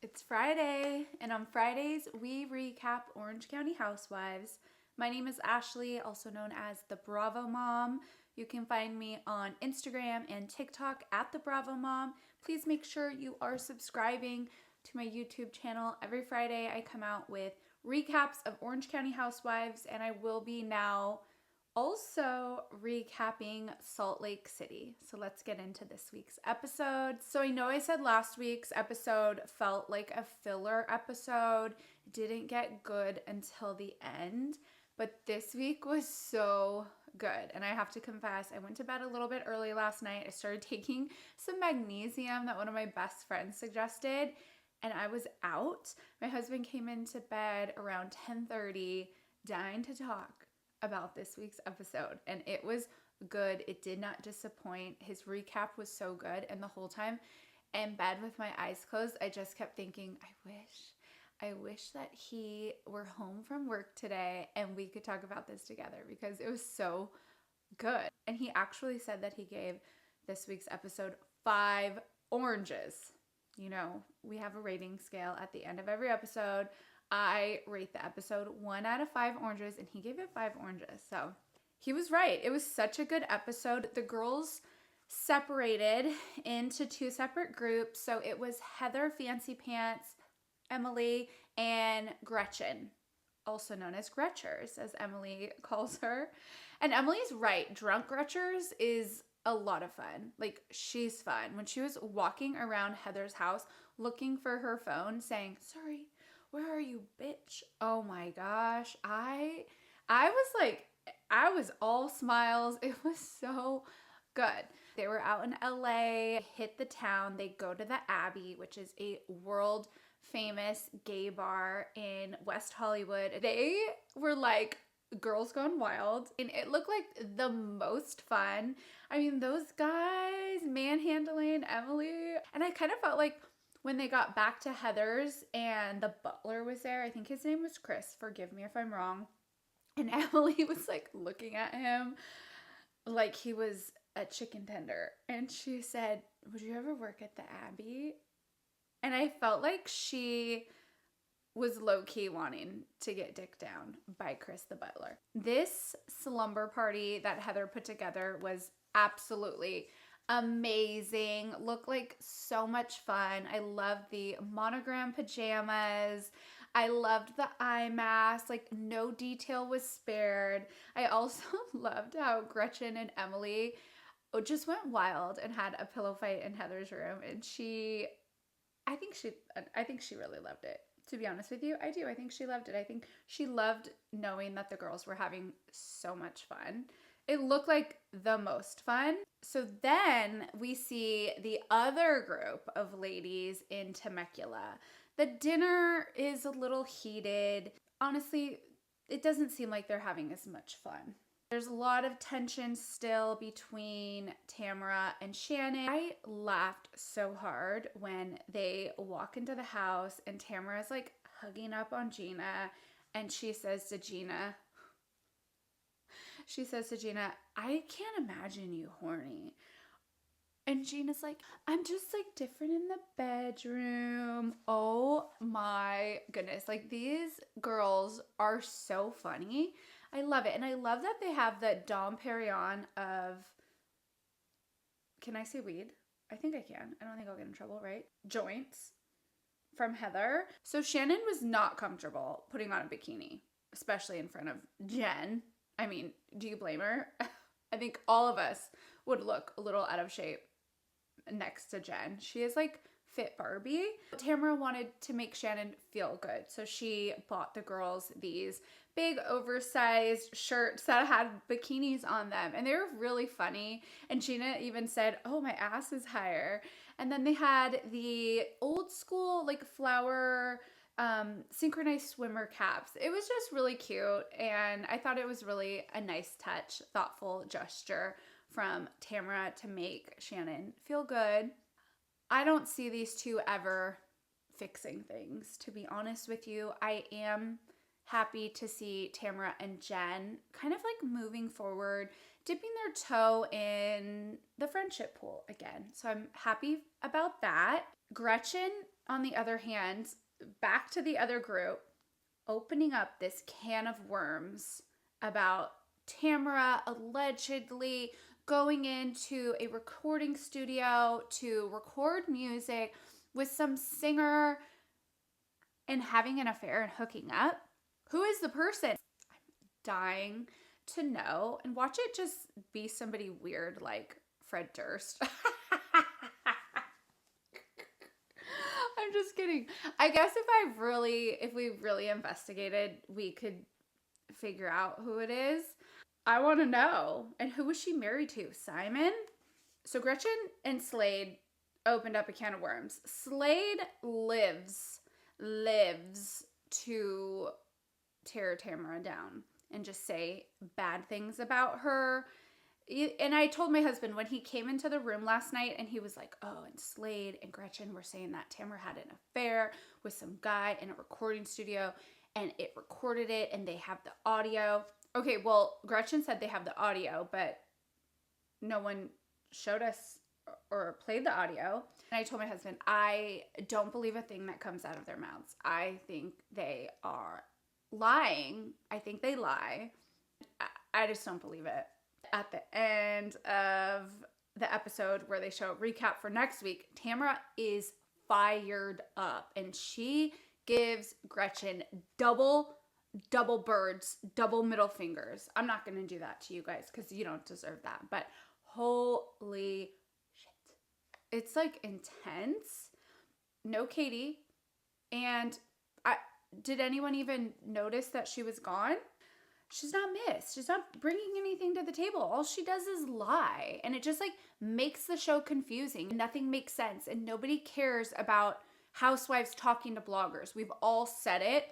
It's Friday, and on Fridays, we recap Orange County Housewives. My name is Ashley, also known as the Bravo Mom. You can find me on Instagram and TikTok at the Bravo Mom. Please make sure you are subscribing to my YouTube channel. Every Friday, I come out with recaps of Orange County Housewives, and I will be now also recapping Salt Lake City. So let's get into this week's episode. So I know I said last week's episode felt like a filler episode. It didn't get good until the end, but this week was so good. And I have to confess, I went to bed a little bit early last night. I started taking some magnesium that one of my best friends suggested, and I was out. My husband came into bed around 10:30, dying to talk about this week's episode, and it was good. It did not disappoint. His recap was so good, and the whole time in bed with my eyes closed, I just kept thinking, I wish that he were home from work today and we could talk about this together, because it was so good. And he actually said that he gave this week's episode 5 oranges. You know, we have a rating scale at the end of every episode. I rate the episode 1 out of 5 oranges, and he gave it 5 oranges. So he was right. It was such a good episode. The girls separated into 2 separate groups. So it was Heather Fancy Pants, Emily, and Gretchen, also known as Gretchers, as Emily calls her. And Emily's right. Drunk Gretchers is a lot of fun. Like, she's fun. When she was walking around Heather's house looking for her phone, saying, "Sorry, where are you, bitch?" Oh my gosh. I was all smiles. It was so good. They were out in LA, hit the town. They go to the Abbey, which is a world famous gay bar in West Hollywood. They were like girls gone wild, and it looked like the most fun. I mean, those guys manhandling Emily. And I kind of felt like when they got back to Heather's and the butler was there, I think his name was Chris, forgive me if I'm wrong, and Emily was like looking at him like he was a chicken tender, and she said, "Would you ever work at the Abbey?" And I felt like she was low-key wanting to get dicked down by Chris the butler. This slumber party that Heather put together was absolutely amazing. Looked like so much fun. I loved the monogram pajamas. I loved the eye mask. Like, no detail was spared. I also loved how Gretchen and Emily just went wild and had a pillow fight in Heather's room, and I think she really loved it. To be honest with you, I do. I think she loved it. I think she loved knowing that the girls were having so much fun. It looked like the most fun. So then we see the other group of ladies in Temecula. The dinner is a little heated. Honestly, it doesn't seem like they're having as much fun. There's a lot of tension still between Tamara and Shannon. I laughed so hard when they walk into the house and Tamara's like hugging up on Gina, and she says to Gina, "I can't imagine you horny." And Gina's like, "I'm just like different in the bedroom." Oh my goodness. Like, these girls are so funny. I love it. And I love that they have the Dom Perignon of, can I say weed? I think I can. I don't think I'll get in trouble, right? Joints from Heather. So Shannon was not comfortable putting on a bikini, especially in front of Jen. I mean, do you blame her? I think all of us would look a little out of shape next to Jen. She is like fit Barbie. Tamara wanted to make Shannon feel good, so she bought the girls these big oversized shirts that had bikinis on them, and they were really funny. And Gina even said, "Oh, my ass is higher." And then they had the old school like flower synchronized swimmer caps. It was just really cute, and I thought it was really a nice touch, thoughtful gesture from Tamara to make Shannon feel good. I don't see these two ever fixing things, to be honest with you. I am happy to see Tamara and Jen kind of like moving forward, dipping their toe in the friendship pool again. So I'm happy about that. Gretchen on the other hand, back to the other group, opening up this can of worms about Tamara allegedly going into a recording studio to record music with some singer and having an affair and hooking up. Who is the person? I'm dying to know, and watch it just be somebody weird like Fred Durst. I'm just kidding. I guess if we really investigated, we could figure out who it is. I want to know. And who was she married to? Simon? So Gretchen and Slade opened up a can of worms. Slade lives to tear Tamara down and just say bad things about her. And I told my husband when he came into the room last night and he was like, oh, and Slade and Gretchen were saying that Tamara had an affair with some guy in a recording studio and it recorded it and they have the audio. Okay, well, Gretchen said they have the audio, but no one showed us or played the audio. And I told my husband, I don't believe a thing that comes out of their mouths. I think they are lying. I think they lie. I just don't believe it. At the end of the episode where they show a recap for next week, Tamara is fired up and she gives Gretchen double birds, double middle fingers. I'm not going to do that to you guys because you don't deserve that. But holy shit. It's like intense. No Katie. And did anyone even notice that she was gone? She's not missed. She's not bringing anything to the table. All she does is lie. And it just like makes the show confusing. Nothing makes sense. And nobody cares about housewives talking to bloggers. We've all said it.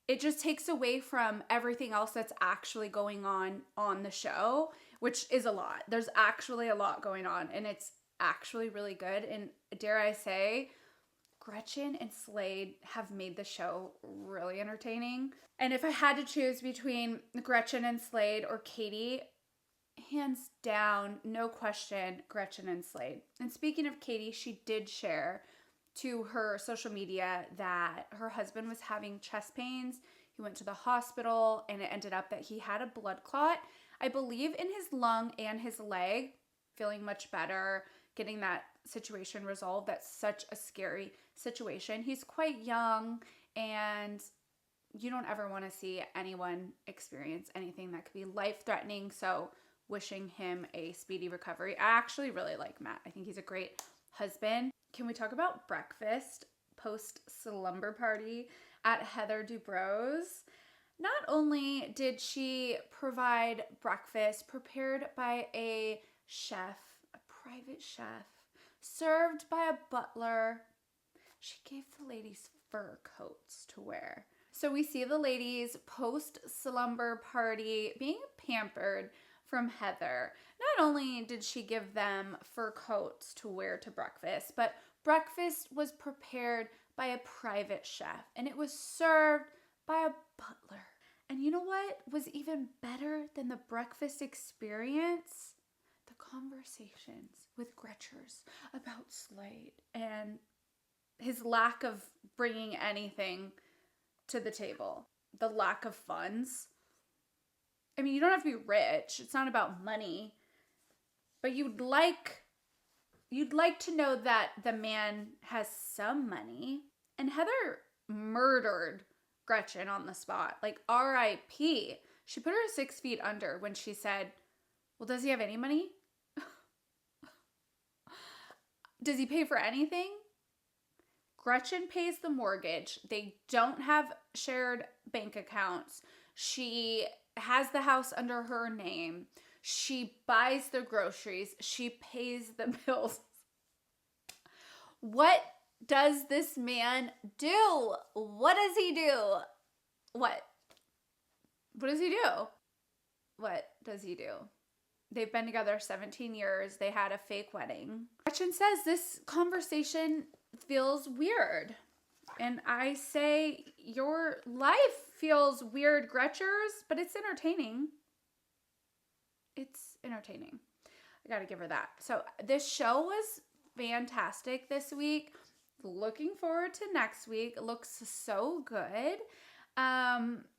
It just takes away from everything else that's actually going on the show, which is a lot. There's actually a lot going on and it's actually really good. And dare I say, Gretchen and Slade have made the show really entertaining. And if I had to choose between Gretchen and Slade or Katie, hands down, no question, Gretchen and Slade. And speaking of Katie, she did share to her social media that her husband was having chest pains. He went to the hospital and it ended up that he had a blood clot, I believe in his lung and his leg, feeling much better, getting that situation resolved. That's such a scary situation. He's quite young and you don't ever want to see anyone experience anything that could be life-threatening. So wishing him a speedy recovery. I actually really like Matt. I think he's a great husband. Can we talk about breakfast post slumber party at Heather Dubrow's? Not only did she provide breakfast prepared by a chef, a private chef, served by a butler, she gave the ladies fur coats to wear. So we see the ladies post slumber party being pampered from Heather. Not only did she give them fur coats to wear to breakfast, but breakfast was prepared by a private chef and it was served by a butler. And you know what was even better than the breakfast experience? The conversations with Gretchers about Slade and his lack of bringing anything to the table. The lack of funds. I mean, you don't have to be rich. It's not about money. But you'd like to know that the man has some money. And Heather murdered Gretchen on the spot. Like, R.I.P. She put her 6 feet under when she said, well, does he have any money? Does he pay for anything? Gretchen pays the mortgage. They don't have shared bank accounts. She has the house under her name. She buys the groceries. She pays the bills. What does this man do? What does he do? What does he do? What does he do? They've been together 17 years. They had a fake wedding. Gretchen says this conversation feels weird. And I say, your life feels weird, Gretchers, but it's entertaining. It's entertaining. I gotta give her that. So this show was fantastic this week. looking forward to next week. It looks so good.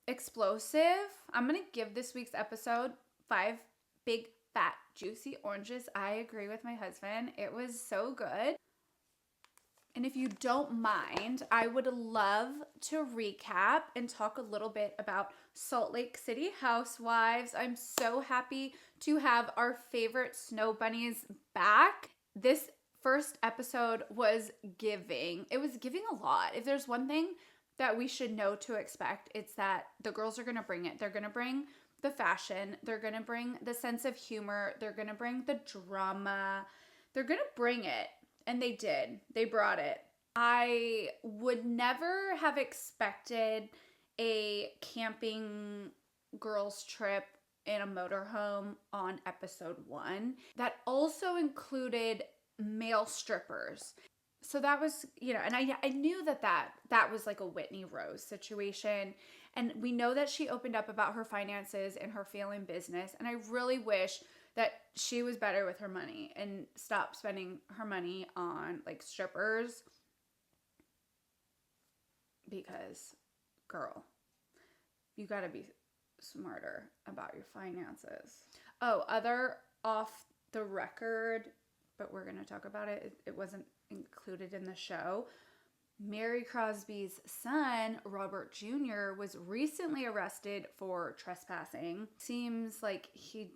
Explosive. I'm going to give this week's episode 5 big, fat, juicy oranges. I agree with my husband. It was so good. And if you don't mind, I would love to recap and talk a little bit about Salt Lake City Housewives. I'm so happy to have our favorite snow bunnies back. This first episode was giving. It was giving a lot. If there's one thing that we should know to expect, it's that the girls are going to bring it. They're going to bring the fashion. They're going to bring the sense of humor. They're going to bring the drama. They're going to bring it. And they did. They brought it. I would never have expected a camping girls trip in a motorhome on episode 1 that also included male strippers. So that was, and I knew that was like a Whitney Rose situation. And we know that she opened up about her finances and her failing business. And I really wish that she was better with her money and stopped spending her money on like strippers, because girl, you gotta be smarter about your finances. Oh, other off the record, but we're gonna talk about it. It wasn't included in the show. Mary Crosby's son, Robert Jr., was recently arrested for trespassing. Seems like he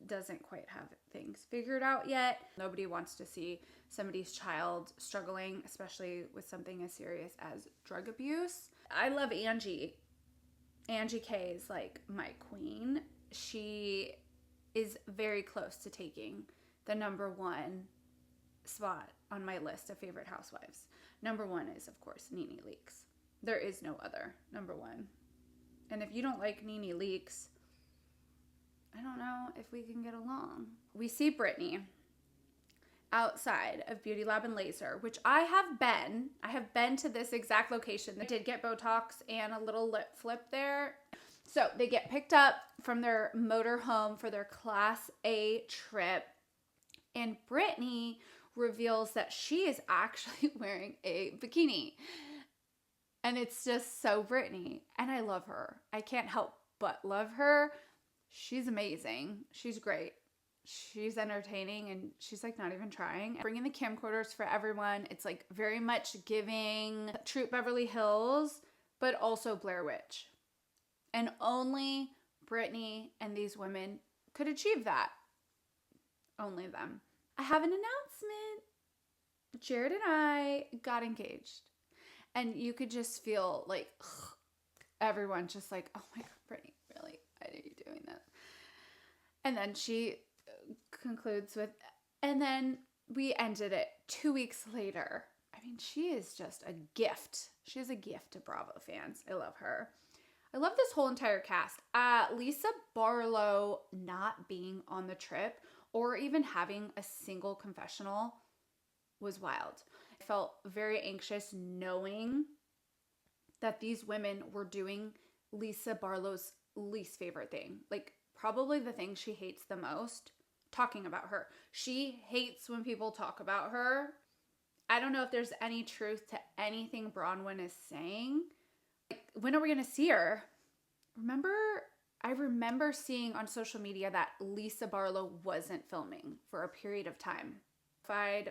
doesn't quite have things figured out yet. Nobody wants to see somebody's child struggling, especially with something as serious as drug abuse. I love Angie. Angie K is like my queen. She is very close to taking the number 1 spot on my list of favorite housewives. Number 1 is, of course, Nene Leakes. There is no other number 1. And if you don't like Nene Leakes, I don't know if we can get along. We see Brittany outside of Beauty Lab and Laser, which I have been to this exact location. They did get Botox and a little lip flip there. So they get picked up from their motor home for their Class A trip. And Brittany reveals that she is actually wearing a bikini. And it's just so Brittany. And I love her. I can't help but love her. She's amazing. She's great. She's entertaining, and she's like not even trying. Bringing the camcorders for everyone. It's like very much giving Troop Beverly Hills, but also Blair Witch. And only Brittany and these women could achieve that. Only them. I have an announcement. Jared and I got engaged. And you could just feel like everyone just like, oh my God, Brittany, really? Why are you doing that? And then she concludes with, and then we ended it 2 weeks later. I mean, she is just a gift. She is a gift to Bravo fans. I love her. I love this whole entire cast. Lisa Barlow not being on the trip or even having a single confessional was wild. I felt very anxious knowing that these women were doing Lisa Barlow's least favorite thing. Like probably the thing she hates the most, talking about her. She hates when people talk about her. I don't know if there's any truth to anything Bronwyn is saying. Like, when are we going to see her? I remember seeing on social media that Lisa Barlow wasn't filming for a period of time.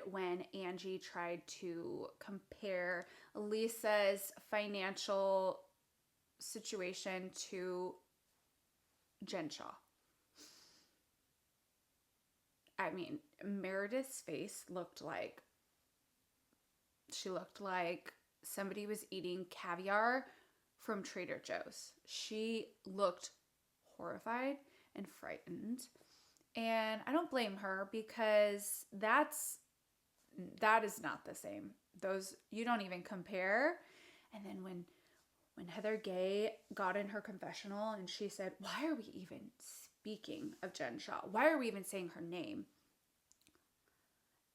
When Angie tried to compare Lisa's financial situation to Jen Shaw. I mean, Meredith's face looked like somebody was eating caviar from Trader Joe's. She looked horrified and frightened. And I don't blame her, because that is not the same. Those, you don't even compare. And then when Heather Gay got in her confessional and she said, why are we even speaking of Jen Shaw? Why are we even saying her name?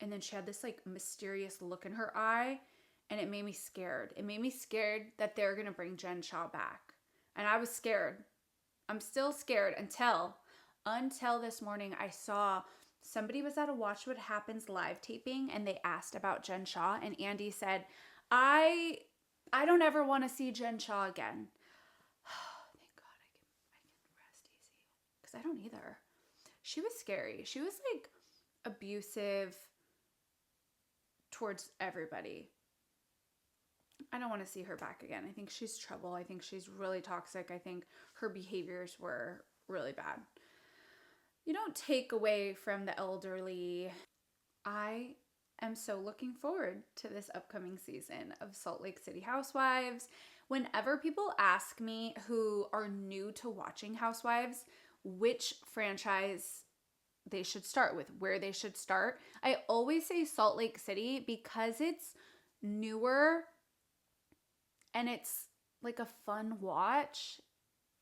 And then she had this like mysterious look in her eye, and it made me scared. It made me scared that they're going to bring Jen Shaw back. And I was scared. I'm still scared until this morning I saw somebody was at a Watch What Happens live taping and they asked about Jen Shah, and Andy said, I don't ever want to see Jen Shah again. Thank God I can rest easy, because I don't either. She was scary. She was like abusive towards everybody. I don't want to see her back again. I think she's trouble. I think she's really toxic. I think her behaviors were really bad. You don't take away from the elderly. I am so looking forward to this upcoming season of Salt Lake City Housewives. Whenever people ask me who are new to watching Housewives, which franchise they should start with, where they should start, I always say Salt Lake City because it's newer and it's like a fun watch.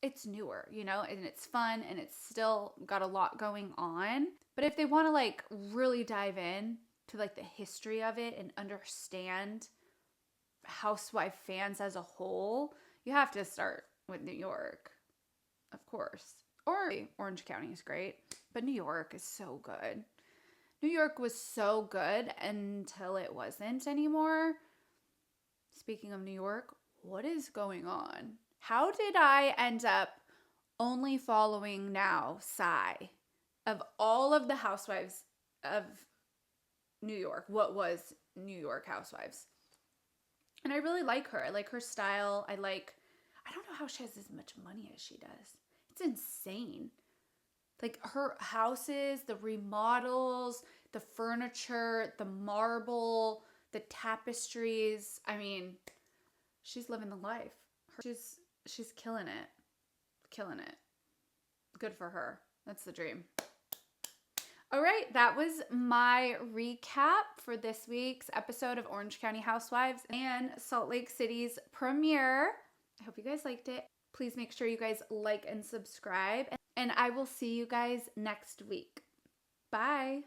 It's newer, you know, and it's fun and it's still got a lot going on. But if they want to like really dive in to like the history of it and understand Housewife fans as a whole, you have to start with New York, of course. Or Orange County is great, but New York is so good. New York was so good until it wasn't anymore. Speaking of New York, what is going on? How did I end up only following now Sai of all of the Housewives of New York? What was New York Housewives? And I really like her. I like her style. I don't know how she has as much money as she does. It's insane. Like her houses, the remodels, the furniture, the marble, the tapestries. I mean, she's living the life. She's killing it. Killing it. Good for her. That's the dream. All right, that was my recap for this week's episode of Orange County Housewives and Salt Lake City's premiere. I hope you guys liked it. Please make sure you guys like and subscribe, and I will see you guys next week. Bye.